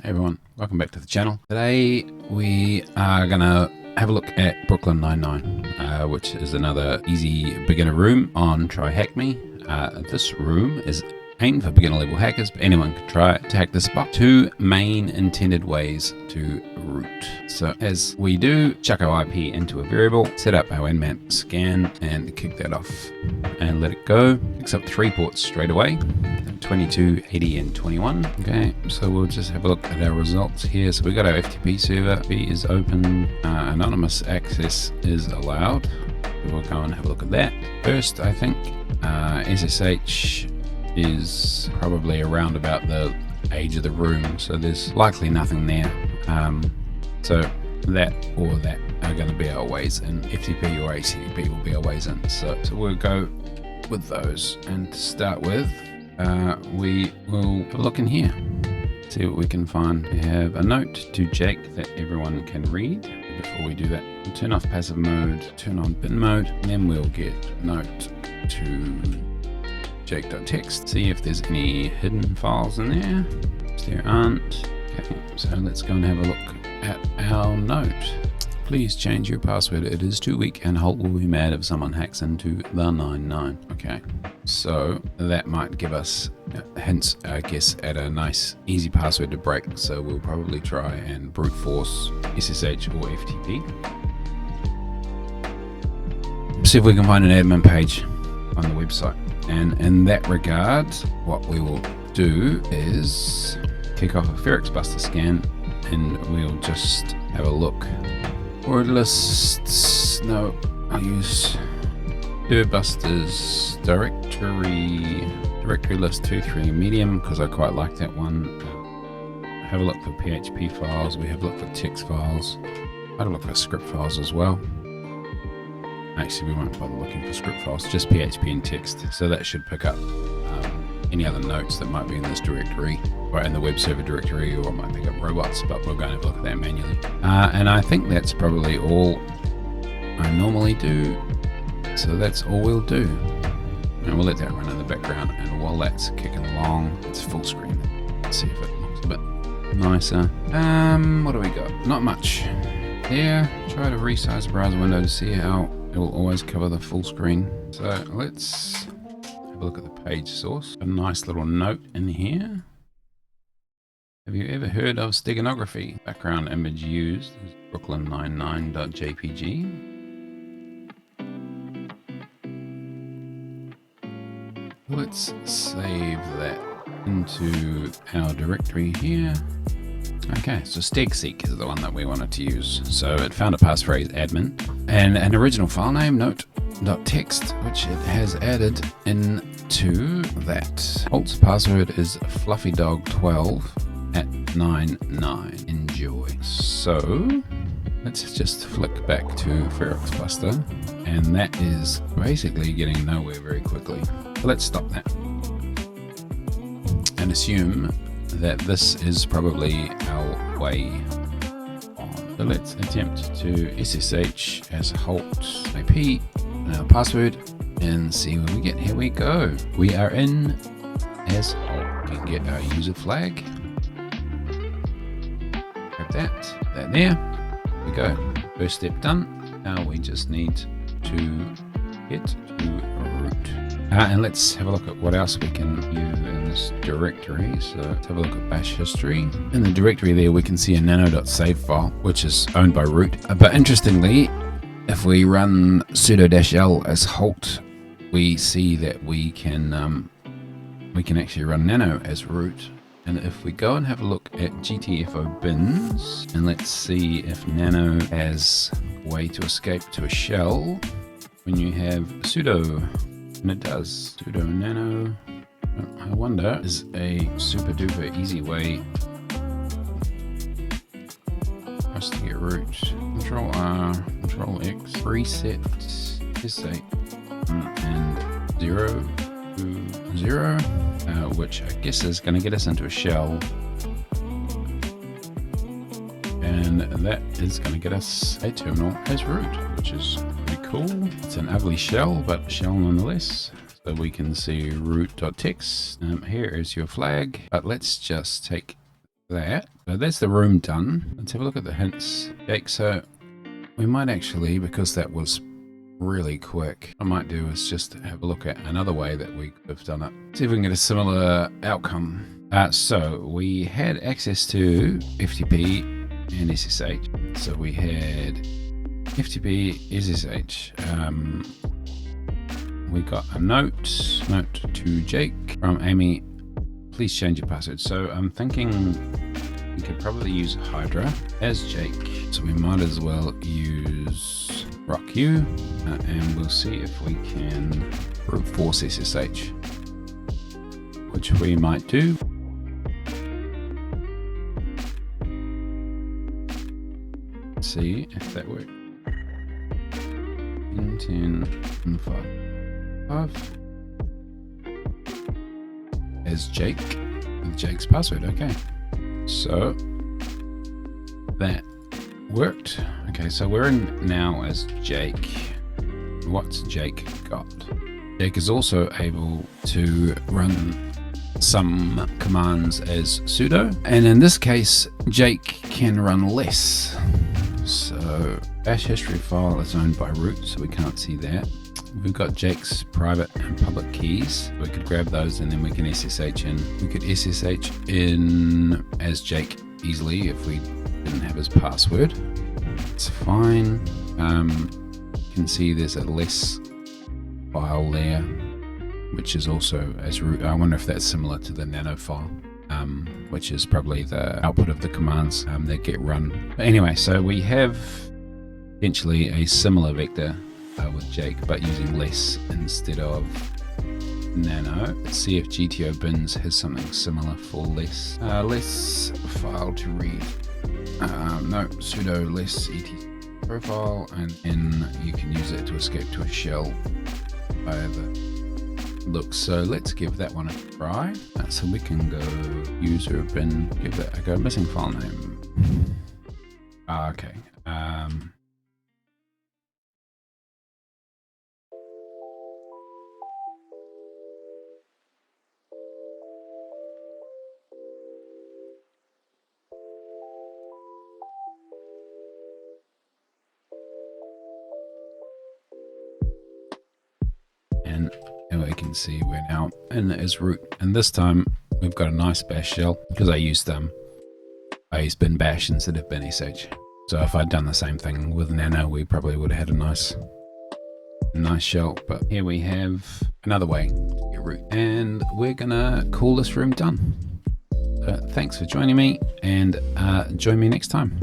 Hey everyone, welcome back to the channel. Today we are gonna have a look at Brooklyn Nine-Nine, which is another easy beginner room on Try Hack Me. This room is aimed for beginner level hackers, but anyone can try to hack this spot. Two main intended ways to root. So as we do, chuck our IP into a variable, set up our nmap scan and kick that off and let it go. Picks up 3 ports straight away. 22, 80, and 21. Okay, so we'll just have a look at our results here. So we got our FTP server. FTP is open. Anonymous access is allowed. So we'll go and have a look at that. First, I think SSH is probably around about the age of the room, so there's likely nothing there. So that or that are going to be our ways in. FTP or ACP will be our ways in. So we'll go with those. And to start with, we will have a look in here, see what we can find. We have a note to Jake that everyone can read. Before we do that, we'll turn off passive mode, turn on bin mode, and then we'll get note to Jake.txt, see if there's any hidden files in there. If there aren't, okay, so let's go and have a look at our note. Please change your password. It is too weak and Holt will be mad if someone hacks into the 99. Okay, so that might give us hints, I guess, at a nice easy password to break. So we'll probably try and brute force SSH or FTP. See if we can find an admin page on the website. And in that regard, what we will do is kick off a Ferex Buster scan and we'll just have a look. Word lists, no, I'll use Busters directory list 2.3 medium because I quite like that one. Have a look for PHP files, we have a look for text files, I'd look for script files as well. Actually, we won't bother looking for script files, just PHP and text. So that should pick up any other notes that might be in this directory or in the web server directory, or might pick up robots, but we're going to have a look at that manually. And I think that's probably all I normally do. So that's all we'll do. And we'll let that run in the background. And while that's kicking along, it's full screen. Let's see if it looks a bit nicer. What do we got? Not much. Here, try to resize the browser window to see how it will always cover the full screen. So let's have a look at the page source. A nice little note in here. Have you ever heard of steganography? Background image used is brooklyn99.jpg. Let's save that into our directory here. Okay, so stegseek is the one that we wanted to use. So it found a passphrase admin and an original file name note.txt, which it has added into that. Holt's password is fluffydog12 at 99. Enjoy. So let's just flick back to Ferex Buster, and that is basically getting nowhere very quickly. So let's stop that and assume that this is probably our way on. So let's attempt to SSH as Holt IP and our password and see what we get. Here we go. We are in as Holt. We can get our user flag. Grab that there. We go. First step done. Now we just need to get to root. And let's have a look at what else we can view in this directory. So let's have a look at bash history. In the directory there, we can see a nano.save file, which is owned by root. But interestingly, if we run sudo-l as Holt, we see that we can actually run nano as root. And if we go and have a look at GTFO bins, and let's see if nano has a way to escape to a shell when you have sudo. And it does. Sudo nano, I wonder, is a super duper easy way for us to get root. Control R, Control X, reset S8 and 0 to 0, which I guess is going to get us into a shell. And that is going to get us a terminal as root, which is pretty cool. It's an ugly shell, but shell nonetheless. So we can see root.txt. Here is your flag, but let's just take that. So that's the room done. Let's have a look at the hints. Jake, so we might actually, because that was really quick, what I might do is just have a look at another way that we could have done it. See if we can get a similar outcome. So we had access to FTP and SSH. So we had FTP, SSH. We got a note to Jake from Amy. Please change your password. So I'm thinking we could probably use Hydra as Jake. So we might as well use RockU, and we'll see if we can brute force SSH, which we might do. Let's see if that works. 10, 5 as Jake with Jake's password. Okay, so that worked. Okay, so we're in now as Jake. What's Jake got? Jake is also able to run some commands as sudo, and in this case Jake can run less. So bash history file is owned by root, so we can't see that. We've got Jake's private and public keys. We could grab those and then we can SSH in. We could SSH in as Jake easily if we didn't have his password. It's fine. You can see there's a less file there, which is also as root. I wonder if that's similar to the nano file, which is probably the output of the commands that get run. But anyway, so we have potentially a similar vector with Jake, but using less instead of nano. Let's see if GTO bins has something similar for less. Less file to read. No, sudo less etc profile, and then you can use it to escape to a shell via the looks. So let's give that one a try. So we can go user bin, give that a go. Missing file name. Okay. And we can see we're now in as root, and this time we've got a nice bash shell because I used bin bash instead of bin sh. So if I'd done the same thing with nano, we probably would have had a nice shell. But here we have another way to get root, and we're gonna call this room done. Thanks for joining me, and join me next time.